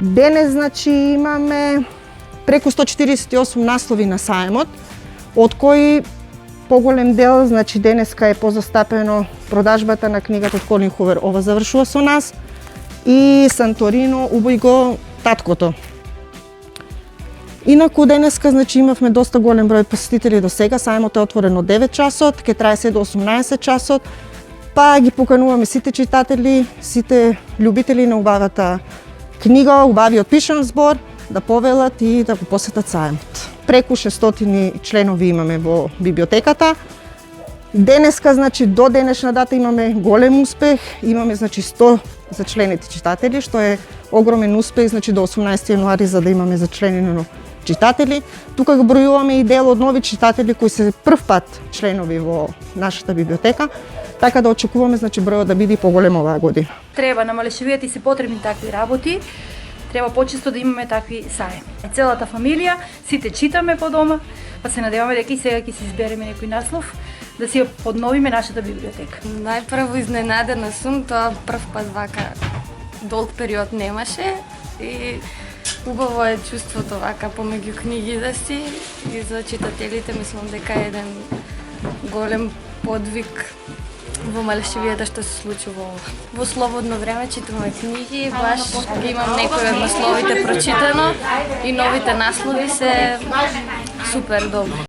Денес, значи, имаме преку 148 наслови на сајмот, од кои поголем дел, значи денеска е позастапено продажбата на книгата од Колин Хувер, ова завршува со нас, и Санторино, убој го таткото. Инаку денеска, значи, имавме доста голем број посетители до сега, сајмот е отворен од 9 часот, ќе трае се до 18 часот, па ги покануваме сите читатели, сите љубители на убавата книга, убавиот пишан збор, да повелат и да го посетат сајмот. Преку 600 членови имаме во библиотеката. Денеска, значи, до денешна дата имаме голем успех, имаме, значи, 100 зачленети читатели, што е огромен успех, значи, до 18 јануари за да имаме зачленено читатели. Тука го бројуваме и дел од нови читатели кои се прв пат членови во нашата библиотека, така да очекуваме, значи, бројот да биде поголем оваа година. Треба на Малешевијата и се потребни такви работи. Треба почесто да имаме такви сајми. Целата фамилија, сите читаме по дома, па се надеваме дека и сега ќе си избереме некој наслов, да си подновиме нашата библиотека. Најпрво изненадена сум, тоа прв пат вака долг период немаше и убаво е чувството вака помеѓу книги да си и за читателите мислам дека е еден голем подвиг во Малешевијата што се случува ова. Во слободно време читаме книги, баш ги имам некои од насловите прочитано и новите наслови се супер добри.